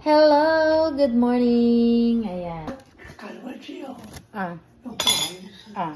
Hello, good morning. Ayan. 赶回去哦， Ah, 又不好意思， ah.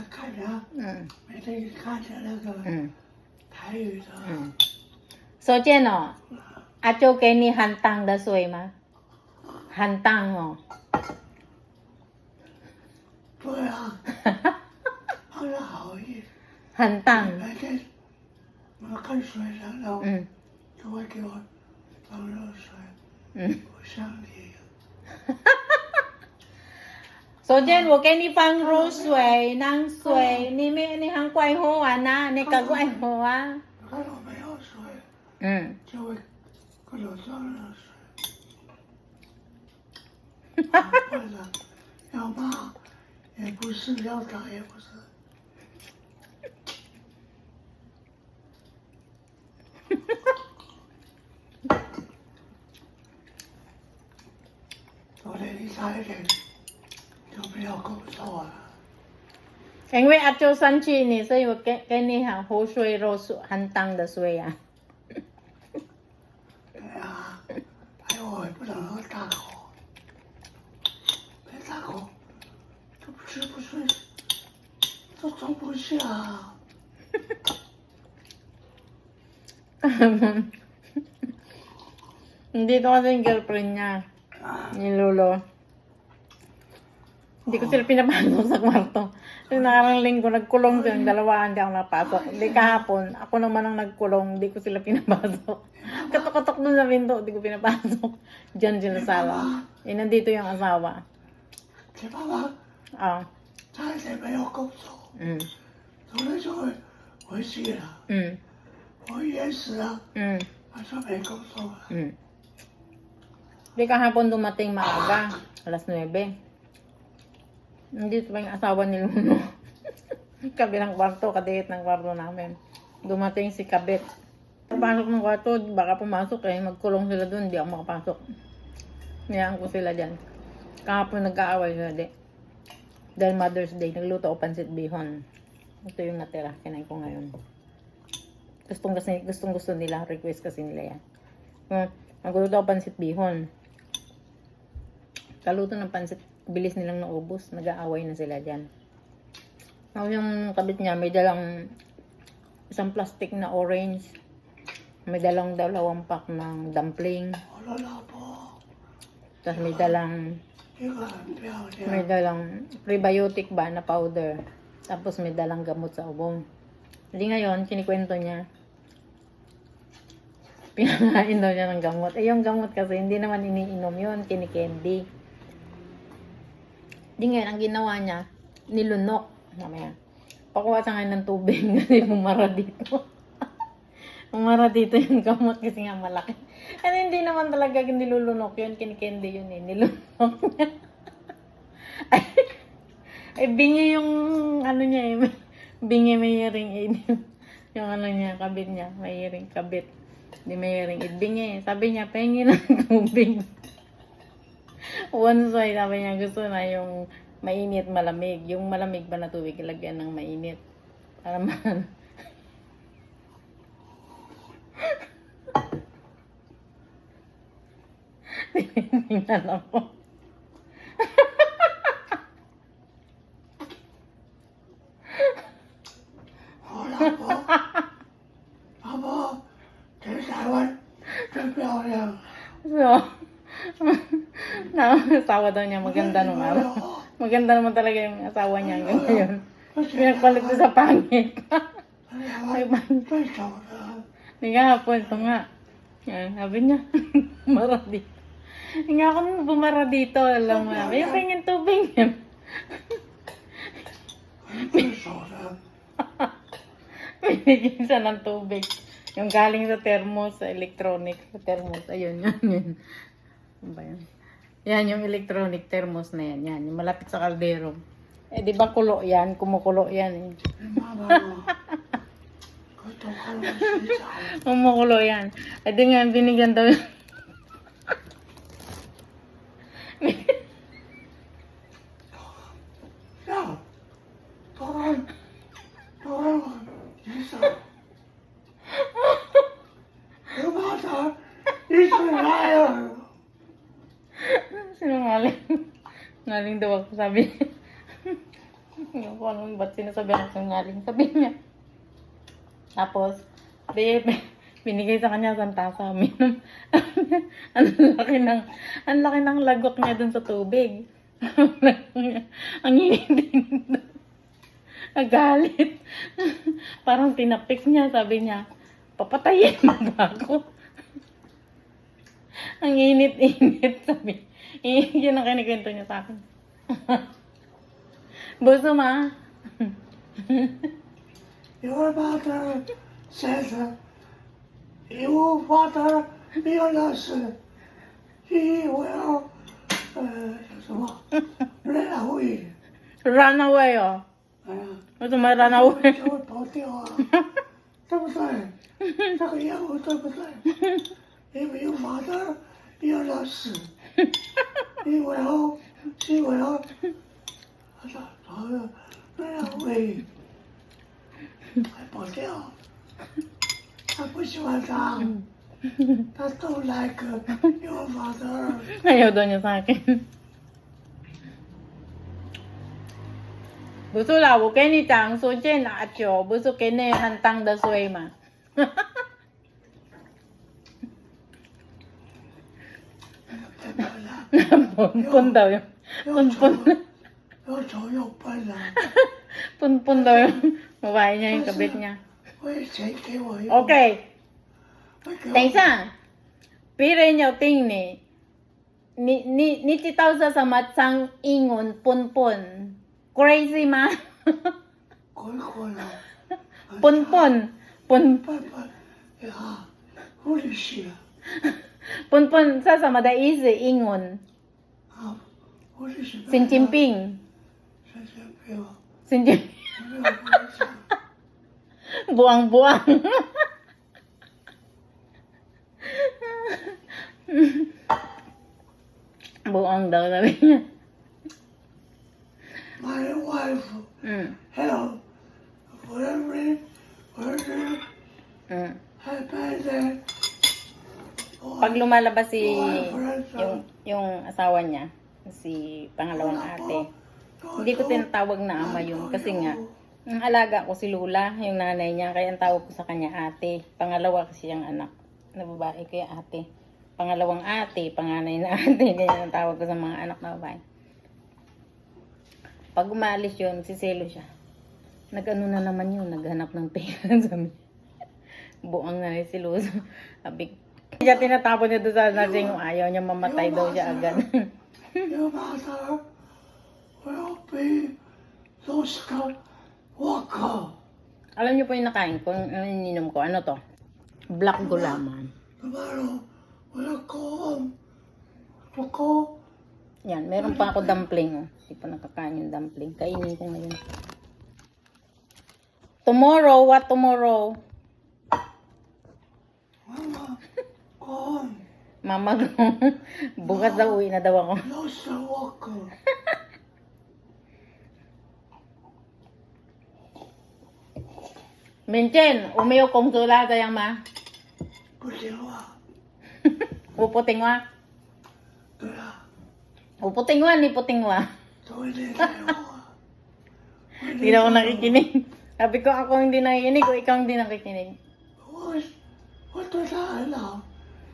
看着每天一看着那个台语的， So, Jen, oh, acho kay ni hantang da soy ma? Hantang, oh. 对啊，好像好一， Hantang. 每天我看水然后就会给我放热水，不像你， So, Jen, wo kay ni pang ro soy, nang soy, ni me ni hang kwai ho na, ni ka kwai ho ah. 看到没有水就会给我放热水，或者要骂也不是，要打也不是。 昨天你差一点就不要工作了。 Anh we acho sanchi ni soy wo kay ni hang ho soy ro hantang da soy ah. 对啊，还有我也不能喝大口，没大口就不吃不睡，都装不下。 Hindi to kasi yung girlfriend niya. Ni Lolo. Hindi ko sila pinapasok sa kwarto. Yung nakarang linggo, nagkulong silang dalawa, hindi ako napasok. Hindi kahapon, ako naman ang nagkulong, hindi ko sila pinapasok. Katok-katok dun sa pinto, hindi ko pinapasok. Diyan sila sa sala. Eh, nandito yung asawa. 你爸爸 Ah. 差一点没有工作，昨天就会回去了，我也死了，他说没工作了。 Hindi kahapon dumating maaga, alas 9. Nandito pa yung asawa ni Luno. Kabilang kwarto, kadihit ng kwarto namin. Dumating si Kabit. Pagpasok ng kwarto, baka pumasok eh. Magkulong sila dun, hindi ako makapasok. Niyaan ko sila dyan. Kahapon nag-aaway sila, di. Dahil Mother's Day, nagluto ako pansit bihon. Ito yung natira, kinain ko ngayon. Gustong gusto nila, request kasi nila yan. Nagluto ako pansit bihon. Kaluto ng pansit, bilis nilang naubos. Nag-aaway na sila dyan. Tapos yung kabit niya, may dalang isang plastic na orange. May dalang 2 pack ng dumpling. 我的老婆 Tapos 一个很漂 may 亮， dalang prebiotic ba na powder. Tapos may dalang gamot sa ubong. Hindi ngayon, kinikwento niya. Pinakain daw niya ng gamot. Eh, yung gamot kasi, hindi naman iniinom yun. Kinikandy. Di ngayon, ang ginawa niya, nilunok. Mamaya. Pakuha sa ngayon ng tubig kasi bumara dito. Bumara dito yung gamot kasi nga malaki. And hindi naman talaga nilulunok yun. Kinikandy yun eh. Nilunok niya. Ay, bingi yung ano niya eh. Bingi may hearing aid. Yung ano niya, kabit niya. May hearing kabit. Hindi may hearing aid. Bingi. Sabi niya, pahingi ng tubig. One side, sabi niya, gusto na yung mainit, malamig. Yung malamig ba na tubig, ilagyan ng mainit. Para man. Tingnan ako.老婆，全台湾最漂亮。 So, asawa daw niya, maganda nung araw. Maganda naman talaga yung asawa niya hanggang ngayon. Pinagpalit ko sa pangit. 最丑的， Hindi nga po, ito nga. Yan, sabi niya, bumara dito. Hindi nga ako nung bumara dito, alam mo na. May pingin tubig yan. 最丑的， Binigyan siya ng tubig. Yung galing sa thermos, sa electronic, sa thermos. Ayun, yan. Ano ba yan? Yan, yung electronic thermos na yan. Yan, yung malapit sa kaldero. Eh, di ba kulo yan? Kumukulo yan eh. 妈妈，我都快要洗澡了。 Kumukulo yan. Eh, di nga, binigyan daw yun. 要，都让我洗澡。有马桶， He's a liar. Sinungaling. Ngaling daw ako, sabi niya. Yung kung ano, ba't sinasabi ako sinungaling, sabi niya. Tapos, binigay sa kanya santasa. Minum. Ang laki ng lagok niya dun sa tubig. Ang init. Nagalit. Parang tinapik niya, sabi niya, papatayin mo ba ako? Ang init-init, sabi. Yun ang kinikwento niya sa akin. Buso ma. Your mother says you water illness. He will run away. Run away, oh. Ito may run away. If your mother illness, she will run away. I put you. I put you down. That's not like your mother. Ayaw daw niya sa akin. Buso la, wo kay ni tang so chen na atyo. Buso kay ne hantang da suay ma. Punpun daw yun. Punpun. Punpun daw yung babae niya, yung kabit niya. Okay. 等一下，别人有听你，你知道是什么讲英文笨笨 crazy 吗？笨笨笨笨笨是什么的意思？英文？神经病。神经。buang-buang. Buang daw sabi niya. My wife help whatever happened. Pag lumalabas yung asawa niya, si pangalawang ate, hindi ko tinatawag na ama yun kasi nga ang alaga ko si Lula, yung nanay niya, kaya ang tawag ko sa kanya ate. Pangalawa kasi yung anak na babae, kaya ate. Pangalawang ate, panganay na ate, ganyan ang tawag ko sa mga anak na babae. Pag umalis yun, siselo siya. Nag-ano na naman yun, naghanap ng pera sa amin. Buang na si Luz. Sabi, siya tinatapon niya doon sa nursing home, ayaw niya mamatay daw siya agad. Your mother will be lost walker. Alam niyo po yung nakain ko, yung ininom ko, ano to? Black gulaman. Tomorrow, we'll go home. To go. Yan, meron pa ako dumpling. Oh. Hindi pa nakakain yung dumpling. Kainin ko ngayon. Tomorrow, what tomorrow? Mama, go home. Mama, bukas daw uwi na daw ako. Lost walker. Minchen, umiyo kong sula sayang ma. Pusiwa. Uputingwa. Dura. Uputingwa, ni putingwa. Tuwili Hindi na ako nakikinig. Sabi ko ako hindi nakikinig o ikaw hindi nakikinig. What was I now?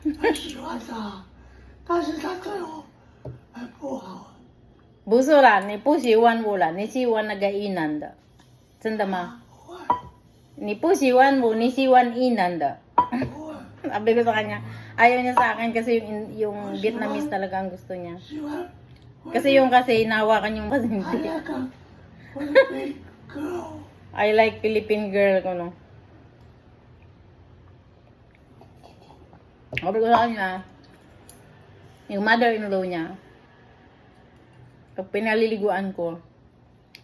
I see what I. That's exactly all. I pull out. Busura, ni pusiwan wala, ni siwan nagainan da. Sanda ma? Ni pusiwan mo, ni siwan inan da. Sabi ko sa kanya, ayaw niya sa akin kasi yung Vietnamese talaga ang gusto niya. Kasi nahawakan yung pasinti. I like Philippine girl ko, no. Sabi ko sa kanya, yung mother-in-law niya, pag pinaliliguan ko,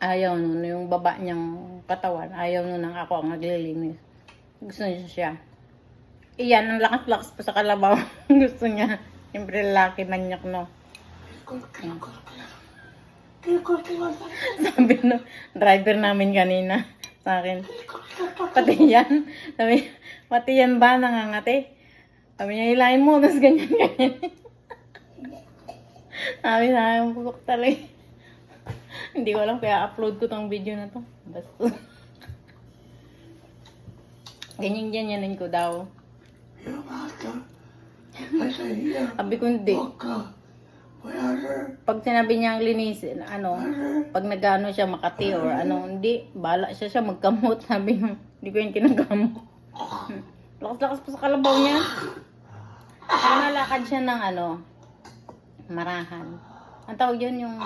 ayaw nun, yung baba niyang katawan, ayaw nun nang ako ang naglilinis. Gusto niya siya. Iyan, ang lakas-lakas pa sa kalabaw. Gusto niya. Siyempre lalaki manyak, no. Sabi no, driver namin kanina sa akin. Pati yan. Sabi, pati yan ba nangangati? Sabi niya, hilahin mo, tapos ganyan, ganyan. Sabi sa akin, bukok talaga. Hindi ko alam kaya upload ko tong video na to. Basta. Ganyan ko daw. Your master. I say, here. Sabi ko hindi. Vodka. Whatever. Pag sinabi niyang linisin, ano, pag nagano siya makati or ano, hindi, bala siya magkamot. Sabi niya, hindi ko yung kinagamot. Lakas-lakas pa sa kalabaw niya. Kaya nalakad siya ng ano, marahan. Ang tawag yun yung,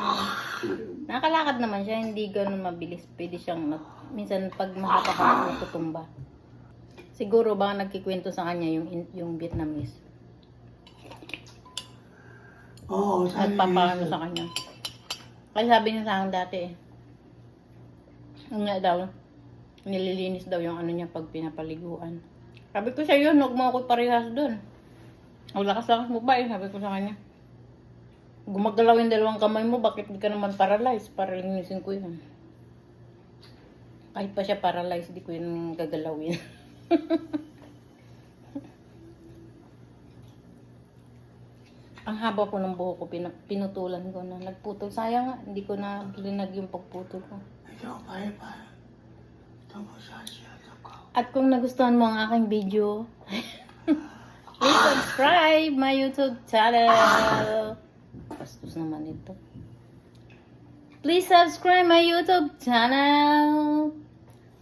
nakalakad naman siya, hindi ganun mabilis. Pwede siyang, minsan pag mahaba-haba, natutumba. Siguro baka nagkikwento sa kanya yung Vietnamese. Oh, Nagpapaano sa kanya. Kaya sabi niya sa akin dati eh. Yung nga daw, nililinis daw yung ano niya pag pinapaliguan. Sabi ko siya yun, huwag mo ako parehas dun. Ang lakas-lakas mo ba eh, sabi ko sa kanya. Gumagalaw yung dalawang kamay mo, bakit di ka naman paralyzed? Para linisin ko yun. Kahit pa siya paralyzed, di ko yun gagalawin. Ang haba po ng buhok ko, pinutulan ko na. Nagputol. Sayang nga, hindi ko na linag yung pagputol ko. Ikaw, bye-bye. Ito mo siya ko. At kung nagustuhan mo ang aking video, please subscribe my YouTube channel. Bastos naman ito. Please subscribe my YouTube channel.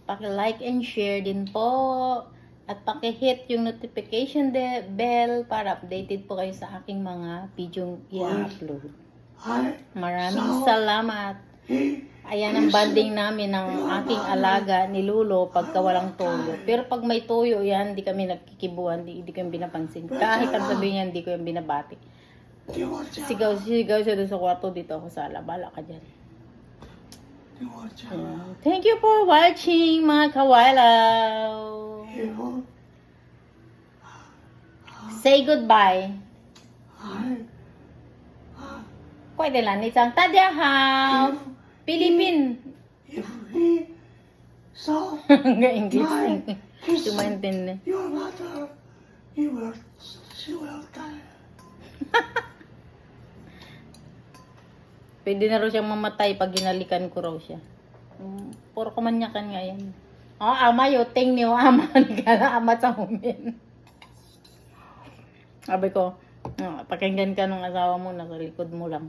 Paki-like and share din po. At paki-hit yung notification bell para updated po kayo sa aking mga video i-upload. Maraming salamat. Ayan ang banding namin ng aking alaga ni Lulo pagka walang toyo. Pero pag may toyo yan, hindi kami nagkikibuan, hindi ko yung binapansin. Kahit ang sabihin niya, hindi ko yung binabati. Sigaw siya doon sa kwarto, dito ako sa bala ka dyan. Thank you for watching mga kawalaw. Say goodbye. Pwede lang, isang tadyahaw. Philippine. So, English. Tumaintindi. your mother, she will die. Pwede na raw siyang mamatay pag ginalikan ko raw siya. Puro kamanyakan nga yan. Oh, ama, yuting niyo, ama. Ama sa humin. Sabi ko, pakinggan ka ng asawa mo, nasa likod mo lang.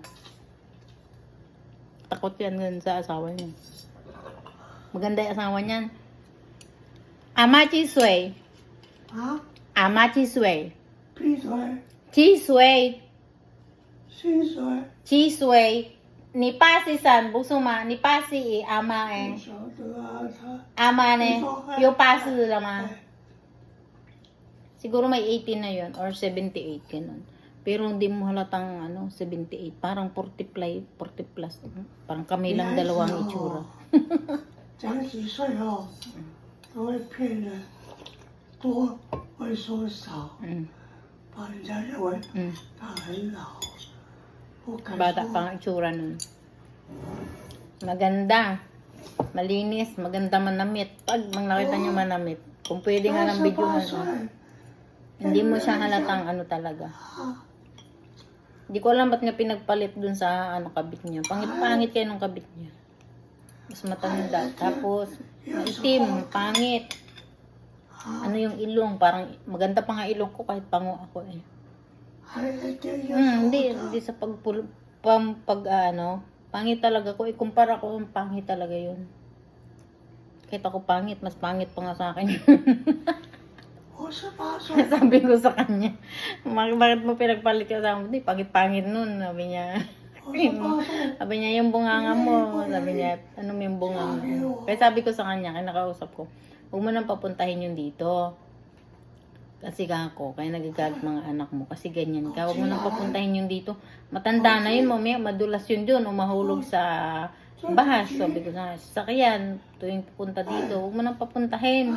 Takot yan dun sa asawa niya. Maganda yung asawa niyan. Ama Chisway. Huh? Ama Chisway. Please, where? Chisway. She's where? Chisway. Ni pasi san, busuma, ni pasi ama eh. Ama ne, yung pasi lama. Siguro may 18 na yun, or 78, ganun. Pero hindi mo halatang, 78. Parang 40 plus. Parang kami lang dalawang itsura. 讲几岁哦，都会骗人，多会说少， 把人家认为他很老，不敢 Bata 说。 pa ang itsura nun. Maganda. Malinis. Maganda manamit. Pag nakita niyo manamit, kung pwede nga ng video nga, hindi mo siya halatang talaga. Hindi ko alam ba't nga pinagpalit dun sa kabit niya. Pangit-pangit kayo ng kabit niya. Mas matanda. Tapos, maitim, pangit. Ano yung ilong? Parang maganda pa nga ilong ko kahit pango ako eh. Hindi sa pangit talaga ko. Ikumpara ko, pangit talaga yun. Kahit ako pangit, mas pangit pa nga sa akin. Sabi ko sa kanya, bakit mo pinagpalit ka sa akin? Hindi, pangit-pangit nun. Sabi niya, yung bunganga mo. Sabi niya, ano mo yung bunganga mo? Kaya sabi ko sa kanya, kinakausap ko, huwag mo nang papuntahin yung dito. Kasi ako, kaya nagagalit mga anak mo. Kasi ganyan ka, huwag mo nang papuntahin yung dito. Matanda na yun, mamaya madulas yun dun, o mahulog sa bahas. Sabi ko sa sakyan, tuwing pupunta dito, huwag mo nang papuntahin.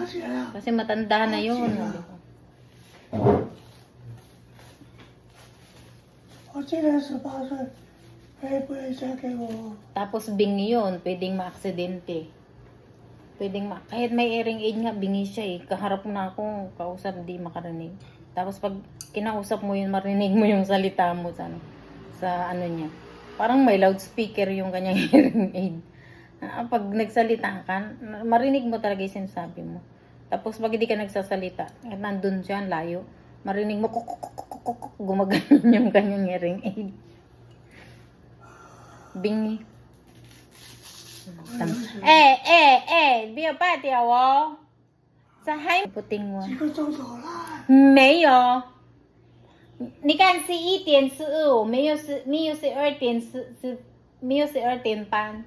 Kasi matanda na yun. Sabi ko. Tapos bingi yun, pwedeng ma-aksidente. Kahit may hearing aid nga, bingi siya eh. Kaharap na ako, kausap, di makarinig. Tapos pag kinausap mo yun, marinig mo yung salita mo sa ano niya. Parang may loudspeaker yung kanyang hearing aid. Pag nagsalita ka, marinig mo talaga yung sinasabi mo. Tapos pag hindi ka nagsasalita, nandun siya, layo, marinig mo, gumagano yung kanyang hearing aid. Bingi.不要拔掉哦。这还不听我。几个钟头了，没有。你看11:15，没有12点半。